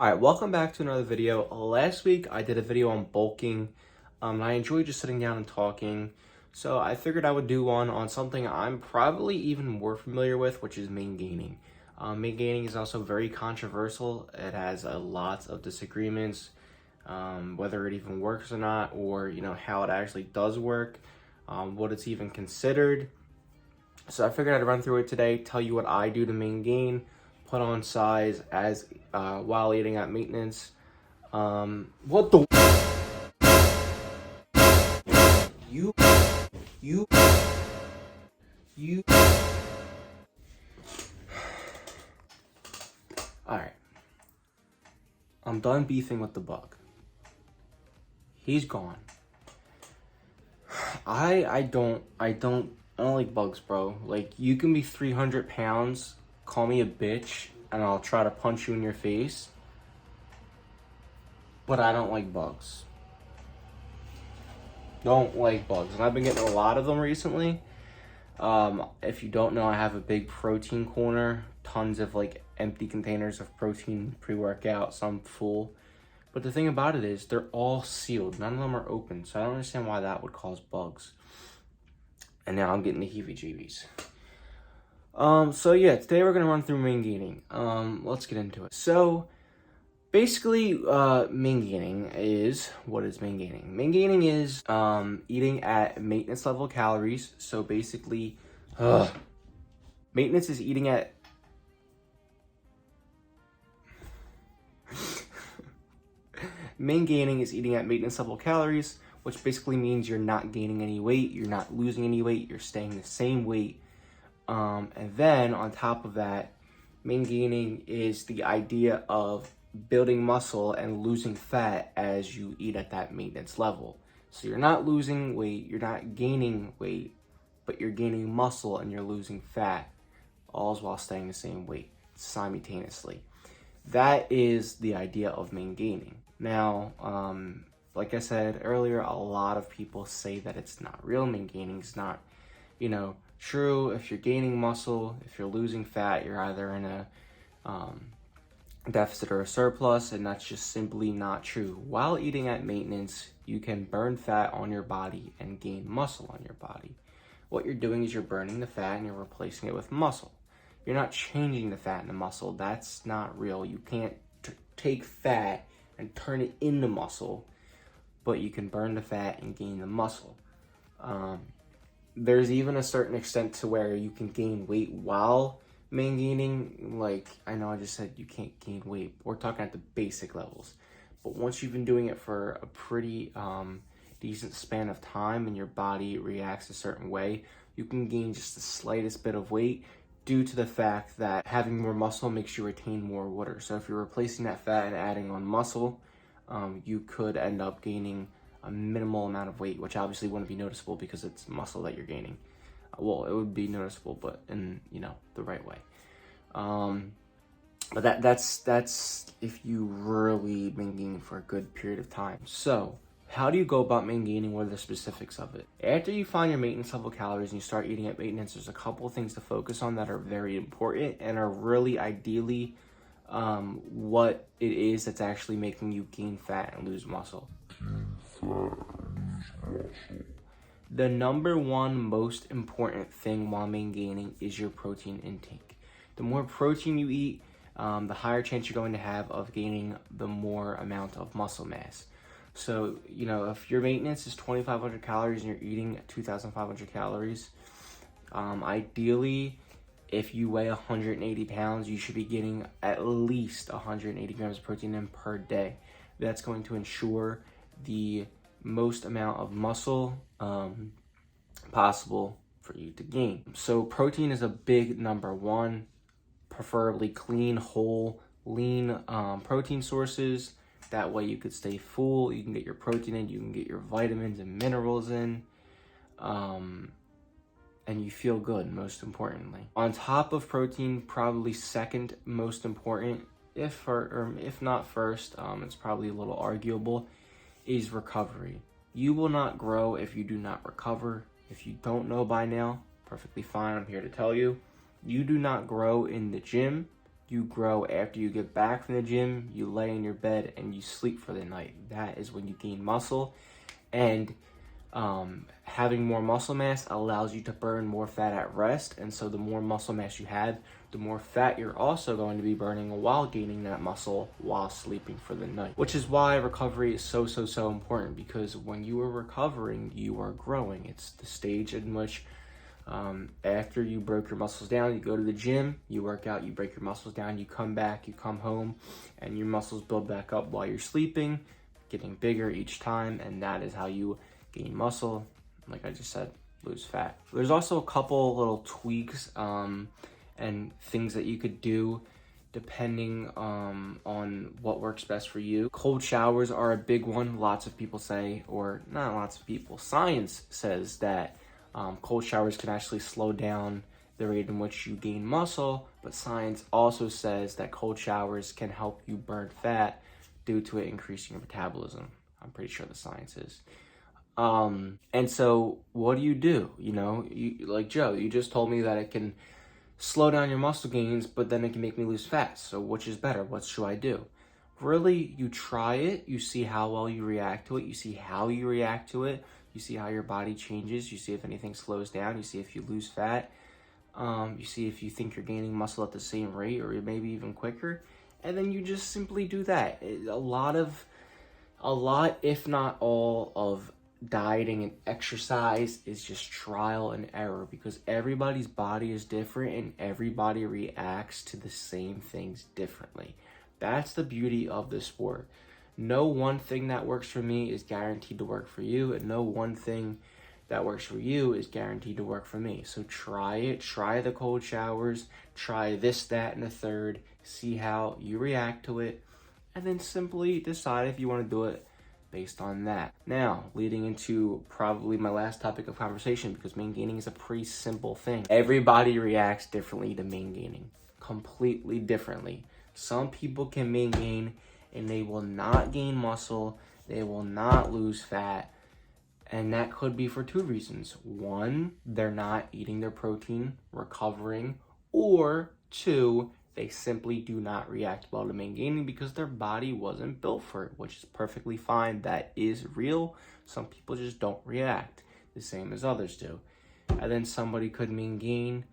Alright, welcome back to another video. Last week I did a video on bulking. And I enjoy just sitting down and talking. So I figured I would do one on something I'm probably even more familiar with, which is Maingaining. Maingaining is also very controversial. It has lots of disagreements, whether it even works or not, or how it actually does work, what it's even considered. So I figured I'd run through it today, tell you what I do to maingain, put on size as while eating at maintenance. What the you you you all right, I'm done beefing with the bug. He's gone. I don't like bugs, bro. Like, you can be 300 pounds, call me a bitch, and I'll try to punch you in your face, but I don't like bugs. Don't like bugs. And I've been getting a lot of them recently. If you don't know, I have a big protein corner, tons of like empty containers of protein pre-workout, some full. But the thing about it is they're all sealed. None of them are open. So I don't understand why that would cause bugs. And now I'm getting the heebie-jeebies. So yeah, today we're gonna run through Maingaining. Let's get into it. So basically, Maingaining is, what is Maingaining? Maingaining is eating at maintenance level calories. So basically, maintenance is eating at Maingaining is eating at maintenance level calories, which basically means you're not gaining any weight, you're not losing any weight, you're staying the same weight. And then on top of that, Maingaining is the idea of building muscle and losing fat as you eat at that maintenance level. So you're not losing weight, you're not gaining weight, but you're gaining muscle and you're losing fat, all while staying the same weight simultaneously. That is the idea of Maingaining. Now, like I said earlier, a lot of people say that it's not real. Maingaining is not, true. If you're gaining muscle, if you're losing fat, you're either in a deficit or a surplus, and that's just simply not true. While eating at maintenance, you can burn fat on your body and gain muscle on your body. What you're doing is you're burning the fat and you're replacing it with muscle. You're not changing the fat into muscle. That's not real. You can't take fat and turn it into muscle, but you can burn the fat and gain the muscle. There's even a certain extent to where you can gain weight while Maingaining. Like, I know I just said you can't gain weight. We're talking at the basic levels. But once you've been doing it for a pretty decent span of time and your body reacts a certain way, you can gain just the slightest bit of weight due to the fact that having more muscle makes you retain more water. So if you're replacing that fat and adding on muscle, you could end up gaining a minimal amount of weight, which obviously wouldn't be noticeable because it's muscle that you're gaining. Well, it would be noticeable, but in the right way. But that's if you really been gaining for a good period of time. So how do you go about maintaining? What are the specifics of it? After you find your maintenance level calories and you start eating at maintenance, there's a couple of things to focus on that are very important and are really ideally what it is that's actually making you gain fat and lose muscle. The number one most important thing while maintaining is your protein intake. The more protein you eat, the higher chance you're going to have of gaining the more amount of muscle mass. So, if your maintenance is 2,500 calories and you're eating 2,500 calories, ideally, if you weigh 180 pounds, you should be getting at least 180 grams of protein in per day. That's going to ensure the most amount of muscle possible for you to gain. So protein is a big number one, preferably clean, whole, lean protein sources. That way you could stay full, you can get your protein in, you can get your vitamins and minerals in, and you feel good, most importantly. On top of protein, probably second most important, if not first, it's probably a little arguable, is recovery. You will not grow if you do not recover. If you don't know by now, perfectly fine, I'm here to tell you. You do not grow in the gym. you grow after you get back from the gym, you lay in your bed, and you sleep for the night. That is when you gain muscle. And having more muscle mass allows you to burn more fat at rest. And so the more muscle mass you have, the more fat you're also going to be burning while gaining that muscle while sleeping for the night. Which is why recovery is so important, because when you are recovering, you are growing. It's the stage in which after you broke your muscles down, you go to the gym, you work out, you break your muscles down, you come back, you come home, and your muscles build back up while you're sleeping, getting bigger each time, and that is how you gain muscle. Like I just said, lose fat. There's also a couple little tweaks and things that you could do depending on what works best for you. Cold showers are a big one. Lots of people say, or not lots of people, science says that cold showers can actually slow down the rate in which you gain muscle, but science also says that cold showers can help you burn fat due to it increasing your metabolism. I'm pretty sure the science is. And so what do? You know, like Joe, you just told me that it can slow down your muscle gains, but then it can make me lose fat. So which is better? What should I do? Really, you try it, you see how well you react to it, you see how you react to it, you see how your body changes, you see if anything slows down, you see if you lose fat, you see if you think you're gaining muscle at the same rate or maybe even quicker, and then you just simply do that. A lot, if not all, of dieting and exercise is just trial and error, because everybody's body is different and everybody reacts to the same things differently. That's the beauty of the sport. No one thing that works for me is guaranteed to work for you, and no one thing that works for you is guaranteed to work for me. So try it, try the cold showers, try this, that, and the third, see how you react to it, and then simply decide if you want to do it based on that. Now, leading into probably my last topic of conversation, because maintaining is a pretty simple thing. Everybody reacts differently to maintaining, completely differently. Some people can maintain and they will not gain muscle, they will not lose fat, and that could be for two reasons. One, they're not eating their protein, recovering, or two, they simply do not react well to maintaining because their body wasn't built for it, which is perfectly fine. That is real. Some people just don't react the same as others do. And then somebody could maintain,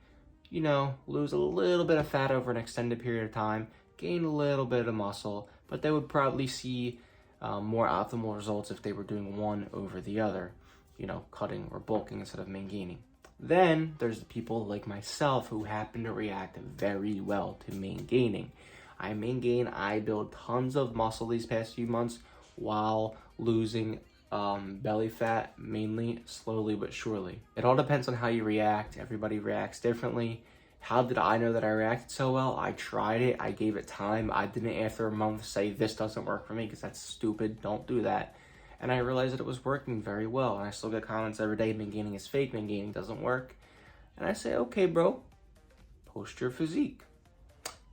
you know, lose a little bit of fat over an extended period of time, gain a little bit of muscle, but they would probably see more optimal results if they were doing one over the other, you know, cutting or bulking instead of maintaining. Then there's the people like myself who happen to react very well to maintaining. I maintain, I build tons of muscle these past few months while losing belly fat, mainly, slowly but surely. It all depends on how you react. Everybody reacts differently. How did I know that I reacted so well? I tried it. I gave it time. I didn't, after a month, say this doesn't work for me, because that's stupid. Don't do that. And I realized that it was working very well. And I still get comments every day, maintaining is fake, maintaining doesn't work. And I say, okay, bro, post your physique.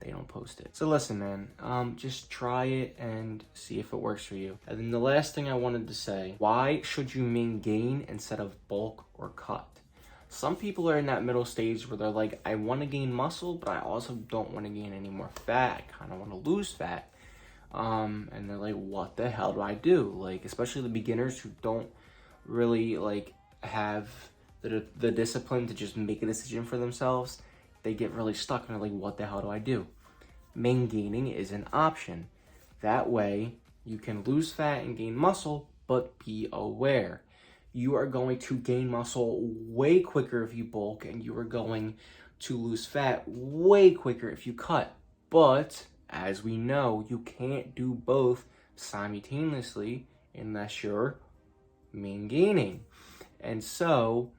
They don't post it. So listen, man, just try it and see if it works for you. And then the last thing I wanted to say, why should you maintain instead of bulk or cut? Some people are in that middle stage where they're like, I want to gain muscle, but I also don't want to gain any more fat. I kind of want to lose fat. And they're like, what the hell do I do? Like, especially the beginners who don't really like have the discipline to just make a decision for themselves. They get really stuck and they're like, what the hell do I do? Maintaining is an option. That way you can lose fat and gain muscle, but be aware. You are going to gain muscle way quicker if you bulk, and you are going to lose fat way quicker if you cut. But as we know, you can't do both simultaneously unless you're maintaining. And so,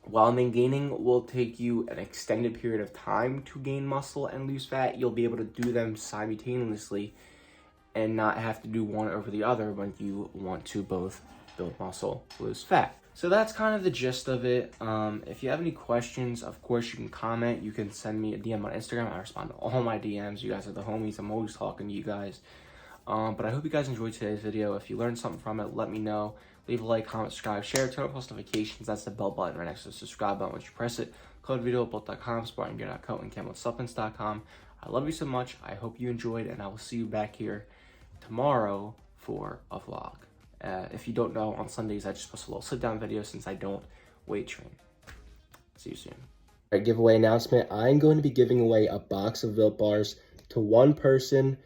while maintaining will take you an extended period of time to gain muscle and lose fat, you'll be able to do them simultaneously and not have to do one over the other when you want to both build muscle, lose fat. So that's kind of the gist of it. If you have any questions, of course, you can comment. You can send me a DM on Instagram. I respond to all my DMs. You guys are the homies. I'm always talking to you guys. But I hope you guys enjoyed today's video. If you learned something from it, let me know. Leave a like, comment, subscribe, share, turn on post notifications. That's the bell button right next to the subscribe button. Once you press it, code VITO, both.com, sportinggear.co, and CamelSupplements.com. I love you so much. I hope you enjoyed, and I will see you back here tomorrow for a vlog. If you don't know, on Sundays I just post a little sit-down video since I don't weight train. See you soon. All right, giveaway announcement. I'm going to be giving away a box of Built Bars to one person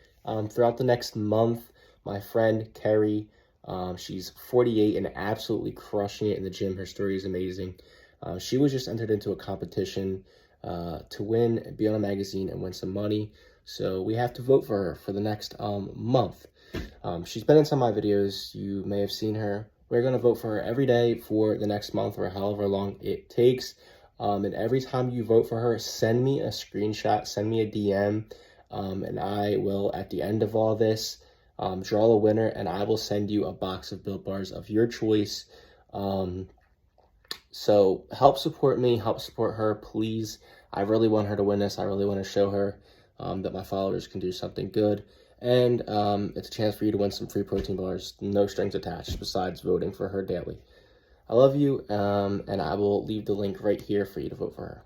throughout the next month. My friend Carrie, she's 48 and absolutely crushing it in the gym. Her story is amazing. She was just entered into a competition to win, be on a magazine, and win some money. So we have to vote for her for the next month. She's been in some of my videos. You may have seen her. We're going to vote for her every day for the next month or however long it takes. And every time you vote for her, send me a screenshot, send me a DM, and I will, at the end of all this, draw a winner, and I will send you a box of Built Bars of your choice. So help support me, help support her, please. I really want her to win this. I really want to show her that my followers can do something good. And it's a chance for you to win some free protein bars, no strings attached, besides voting for her daily. I love you, and I will leave the link right here for you to vote for her.